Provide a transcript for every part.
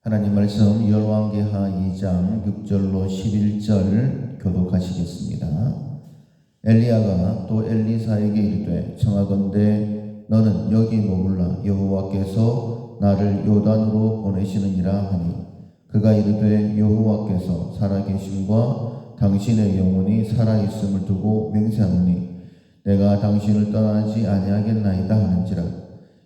하나님 말씀 열왕기하 2장 6절로 11절 교독하시겠습니다. 엘리야가 또 엘리사에게 이르되 청하건대 너는 여기 머물라 여호와께서 나를 요단으로 보내시느니라 하니 그가 이르되 여호와께서 살아계심과 당신의 영혼이 살아있음을 두고 맹세하노니 내가 당신을 떠나지 아니하겠나이다 하는지라.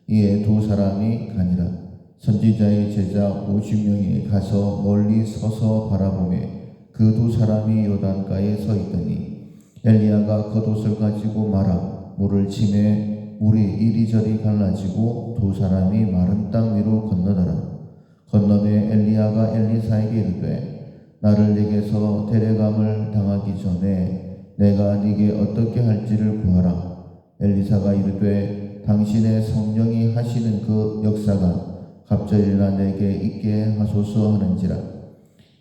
이에 두 사람이 가니라. 선지자의 제자 50명이 가서 멀리 서서 바라보매 그 두 사람이 요단가에 서 있더니 엘리야가 겉옷을 가지고 말아 물을 치매 물이 이리저리 갈라지고 두 사람이 마른 땅 위로 건너더라. 건너매 엘리야가 엘리사에게 이르되 나를 네게서 데려감을 당하기 전에 내가 네게 어떻게 할지를 구하라. 엘리사가 이르되 당신의 성령이 하시는 그 역사가 갑절이나 내게 있게 하소서 하는지라.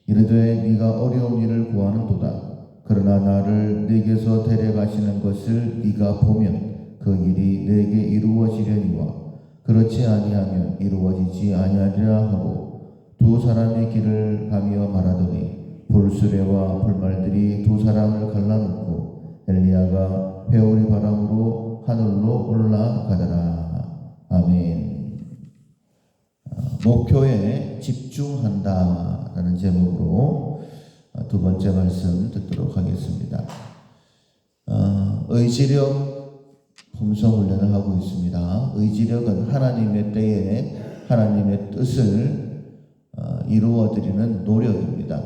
이르되 네가 어려운 일을 구하는도다. 그러나 나를 네게서 데려가시는 것을 네가 보면 그 일이 내게 이루어지려니와 그렇지 아니하면 이루어지지 아니하리라 하고 두 사람의 길을 가며 말하더니 불수레와 불말들이 두 사람을 갈라놓고 엘리야가 회오리 바람으로 하늘로 올라가더라. 아멘. 목표에 집중한다라는 제목으로 두 번째 말씀 듣도록 하겠습니다. 의지력 품성 훈련을 하고 있습니다. 의지력은 하나님의 때에 하나님의 뜻을 이루어드리는 노력입니다.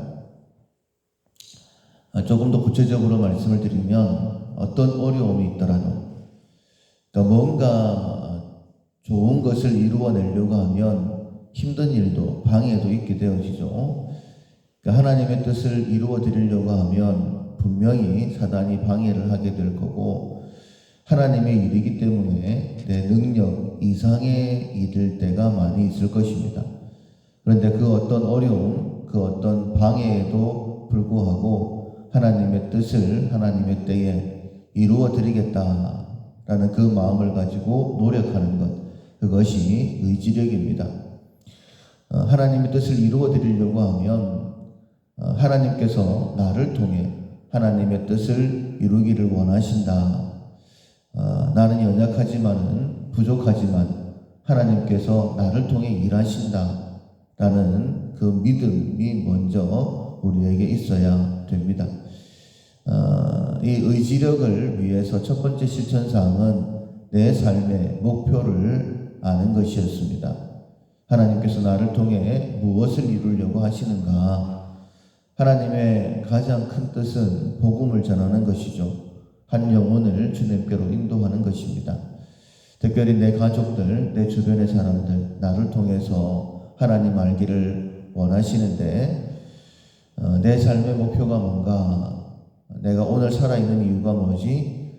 조금 더 구체적으로 말씀을 드리면 어떤 어려움이 있더라도 그러니까 뭔가 좋은 것을 이루어내려고 하면 힘든 일도 방해도 있게 되어지죠. 그러니까 하나님의 뜻을 이루어 드리려고 하면 분명히 사단이 방해를 하게 될 거고 하나님의 일이기 때문에 내 능력 이상의 일일 때가 많이 있을 것입니다. 그런데 그 어떤 어려움, 그 어떤 방해에도 불구하고 하나님의 뜻을 하나님의 때에 이루어 드리겠다라는 그 마음을 가지고 노력하는 것, 그것이 의지력입니다. 하나님의 뜻을 이루어 드리려고 하면 하나님께서 나를 통해 하나님의 뜻을 이루기를 원하신다. 나는 연약하지만은 부족하지만 하나님께서 나를 통해 일하신다. 라는 그 믿음이 먼저 우리에게 있어야 됩니다. 이 의지력을 위해서 첫 번째 실천사항은 내 삶의 목표를 아는 것이었습니다. 하나님께서 나를 통해 무엇을 이루려고 하시는가? 하나님의 가장 큰 뜻은 복음을 전하는 것이죠. 한 영혼을 주님께로 인도하는 것입니다. 특별히 내 가족들, 내 주변의 사람들, 나를 통해서 하나님 알기를 원하시는데 내 삶의 목표가 뭔가? 내가 오늘 살아있는 이유가 뭐지?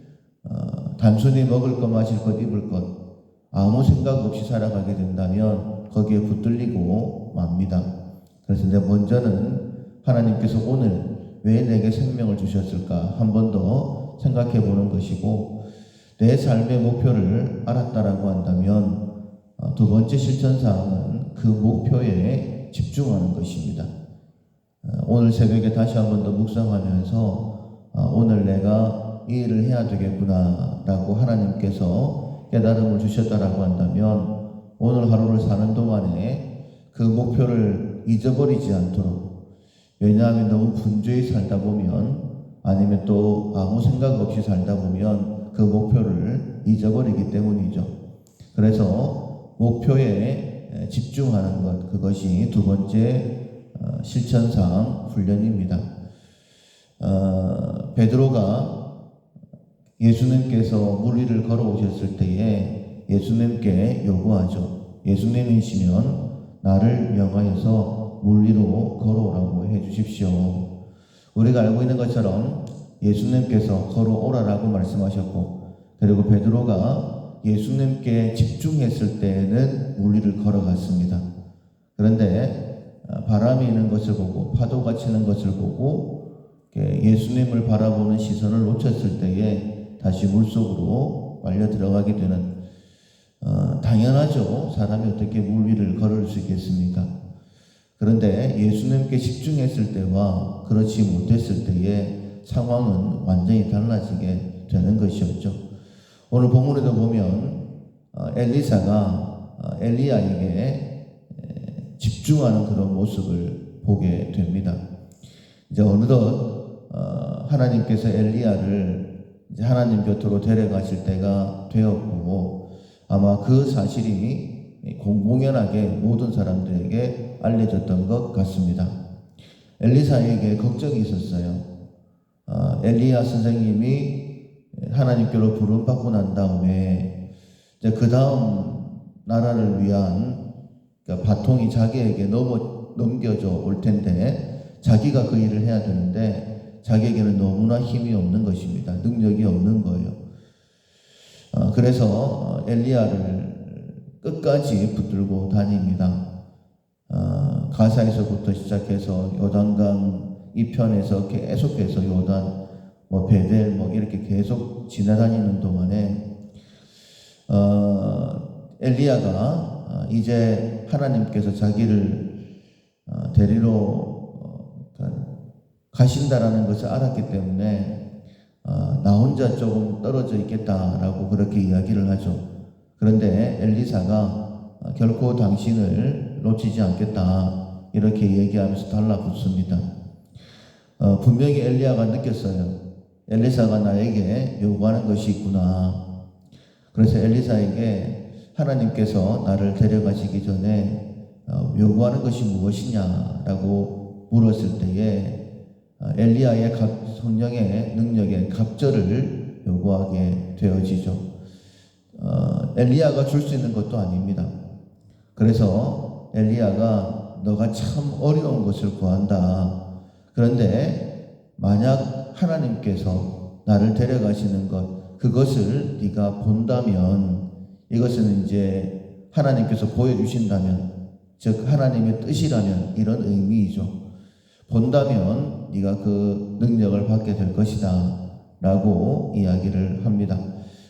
단순히 먹을 것, 마실 것, 입을 것 아무 생각 없이 살아가게 된다면 거기에 붙들리고 맙니다. 그래서 먼저는 하나님께서 오늘 왜 내게 생명을 주셨을까 한 번 더 생각해 보는 것이고 내 삶의 목표를 알았다라고 한다면 두 번째 실천사항은 그 목표에 집중하는 것입니다. 오늘 새벽에 다시 한 번 더 묵상하면서 오늘 내가 이 일을 해야 되겠구나 라고 하나님께서 깨달음을 주셨다라고 한다면 오늘 하루를 사는 동안에 그 목표를 잊어버리지 않도록, 왜냐하면 너무 분주히 살다 보면 아니면 또 아무 생각 없이 살다 보면 그 목표를 잊어버리기 때문이죠. 그래서 목표에 집중하는 것, 그것이 두 번째 실천사항 훈련입니다. 베드로가 예수님께서 물 위를 걸어오셨을 때에 예수님께 요구하죠. 예수님이시면 나를 명하여서 물 위로 걸어오라고 해주십시오. 우리가 알고 있는 것처럼 예수님께서 걸어오라라고 말씀하셨고 그리고 베드로가 예수님께 집중했을 때에는 물 위를 걸어갔습니다. 그런데 바람이 있는 것을 보고 파도가 치는 것을 보고 예수님을 바라보는 시선을 놓쳤을 때에 다시 물속으로 빨려 들어가게 되는 당연하죠. 사람이 어떻게 물 위를 걸을 수 있겠습니까? 그런데 예수님께 집중했을 때와 그렇지 못했을 때의 상황은 완전히 달라지게 되는 것이었죠. 오늘 본문에도 보면 엘리사가 엘리야에게 집중하는 그런 모습을 보게 됩니다. 이제 어느덧 하나님께서 엘리야를 이제 하나님 곁으로 데려가실 때가 되었고, 아마 그 사실이 공공연하게 모든 사람들에게 알려졌던 것 같습니다. 엘리사에게 걱정이 있었어요. 엘리야 선생님이 하나님께로 부름받고 난 다음에 이제 그 다음 나라를 위한 바통이 자기에게 넘겨져 올 텐데, 자기가 그 일을 해야 되는데 자기에게는 너무나 힘이 없는 것입니다. 능력이 없는 거예요. 그래서 엘리야를 끝까지 붙들고 다닙니다. 가사에서부터 시작해서 요단강 이편에서 계속해서 요단, 베델 이렇게 계속 지나다니는 동안에 엘리야가 이제 하나님께서 자기를 데리러 가신다라는 것을 알았기 때문에 나 혼자 조금 떨어져 있겠다라고 그렇게 이야기를 하죠. 그런데 엘리사가 결코 당신을 놓치지 않겠다 이렇게 얘기하면서 달라붙습니다. 분명히 엘리야가 느꼈어요. 엘리사가 나에게 요구하는 것이 있구나. 그래서 엘리사에게 하나님께서 나를 데려가시기 전에 요구하는 것이 무엇이냐라고 물었을 때에 엘리야의 성령의 능력의 갑절을 요구하게 되어지죠. 엘리야가 줄 수 있는 것도 아닙니다. 그래서 엘리야가 너가 참 어려운 것을 구한다. 그런데 만약 하나님께서 나를 데려가시는 것, 그것을 네가 본다면, 이것은 이제 하나님께서 보여주신다면, 즉 하나님의 뜻이라면 이런 의미이죠. 본다면 네가 그 능력을 받게 될 것이다 라고 이야기를 합니다.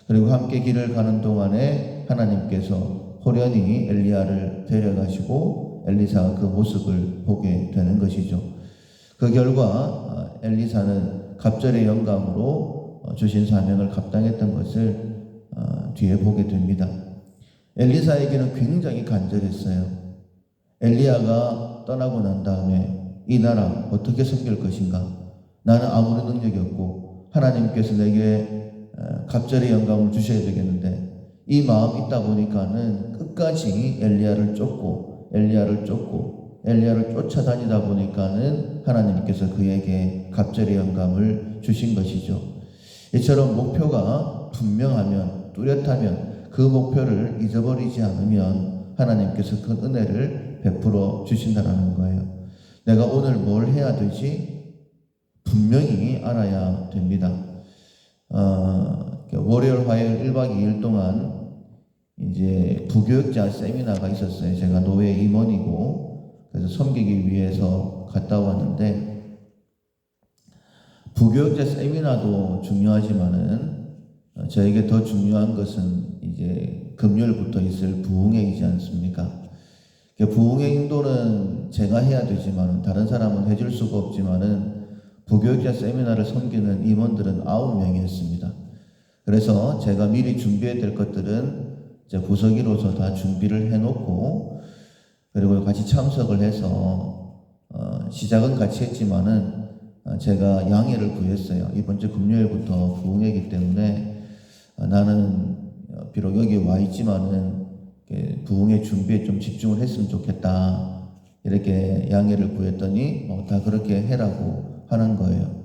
그리고 함께 길을 가는 동안에 하나님께서 호련히 엘리야를 데려가시고 엘리사가 그 모습을 보게 되는 것이죠. 그 결과 엘리사는 갑절의 영감으로 주신 사명을 감당했던 것을 뒤에 보게 됩니다. 엘리사에게는 굉장히 간절했어요. 엘리야가 떠나고 난 다음에 이 나라 어떻게 섬길 것인가? 나는 아무런 능력이 없고 하나님께서 내게 갑절의 영감을 주셔야 되겠는데, 이 마음이 있다 보니까는 끝까지 엘리야를 쫓고 엘리야를 쫓아다니다 보니까는 하나님께서 그에게 갑절의 영감을 주신 것이죠. 이처럼 목표가 분명하면, 뚜렷하면 그 목표를 잊어버리지 않으면 하나님께서 그 은혜를 베풀어 주신다는 거예요. 내가 오늘 뭘 해야 되지? 분명히 알아야 됩니다. 월요일, 화요일 1박 2일 동안 이제 부교육자 세미나가 있었어요. 제가 노회 임원이고 그래서 섬기기 위해서 갔다 왔는데, 부교육자 세미나도 중요하지만은 저에게 더 중요한 것은 이제 금요일부터 있을 부흥회이지 않습니까? 부흥회 인도는 제가 해야 되지만 다른 사람은 해줄 수가 없지만은 부교육자 세미나를 섬기는 임원들은 9명이었습니다. 그래서 제가 미리 준비해야 될 것들은 이제 부서기로서 다 준비를 해놓고, 그리고 같이 참석을 해서 시작은 같이 했지만은 제가 양해를 구했어요. 이번 주 금요일부터 부흥회이기 때문에 나는 비록 여기 와 있지만은 부흥회 준비에 좀 집중을 했으면 좋겠다 이렇게 양해를 구했더니 다 그렇게 해라고 하는 거예요.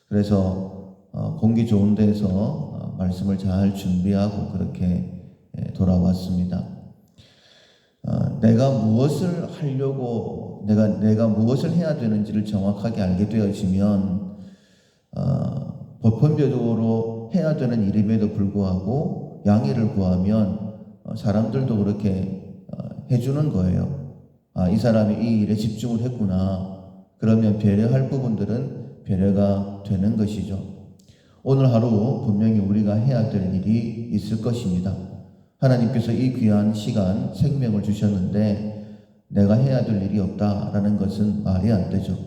그래서 공기 좋은 데서 말씀을 잘 준비하고 그렇게 돌아왔습니다. 내가 무엇을 하려고, 내가 무엇을 해야 되는지를 정확하게 알게 되어지면 보편적으로 해야 되는 일임에도 불구하고 양해를 구하면 사람들도 그렇게 해주는 거예요. 이 사람이 이 일에 집중을 했구나. 그러면 배려할 부분들은 배려가 되는 것이죠. 오늘 하루 분명히 우리가 해야 될 일이 있을 것입니다. 하나님께서 이 귀한 시간, 생명을 주셨는데 내가 해야 될 일이 없다라는 것은 말이 안 되죠.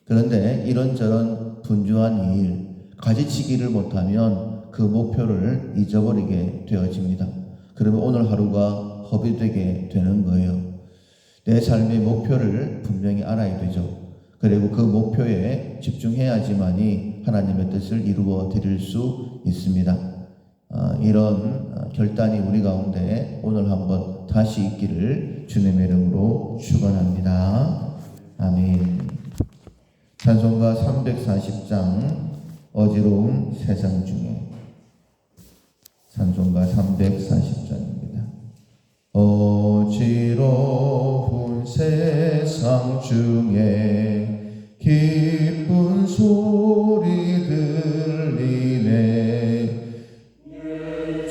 그런데 이런저런 분주한 일, 가지치기를 못하면 그 목표를 잊어버리게 되어집니다. 그러면 오늘 하루가 허비되게 되는 거예요. 내 삶의 목표를 분명히 알아야 되죠. 그리고 그 목표에 집중해야지만이 하나님의 뜻을 이루어 드릴 수 있습니다. 이런 결단이 우리 가운데 오늘 한번 다시 있기를 주님의 이름으로 축원합니다. 아멘. 찬송가 340장 어지러운 세상 중에, 찬송가 340장입니다. 어지러운 세상 중에 기쁜 소리 들리네.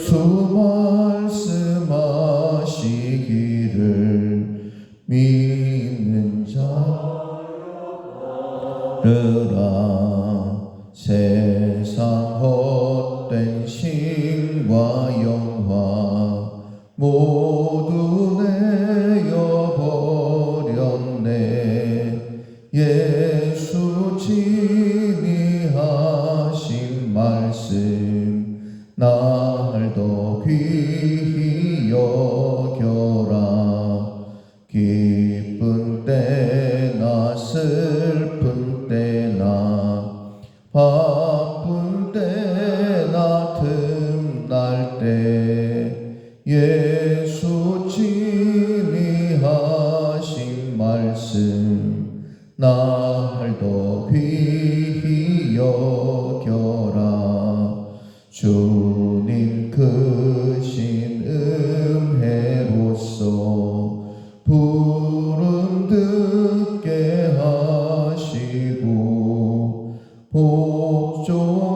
주 말씀하시기를 믿는 자르라. 세상 헛된 신과 영화 모두 내어버렸네. 예수 친히 하신 말씀 날 더 귀히 여겨라. 기쁜 때나 슬픈 때나 바쁜 때나 틈날 때 예수 친히 하신 말씀 날 더 귀히 여겨라. 주님 크신 음해로서 부름 듣게 하시고 복 좀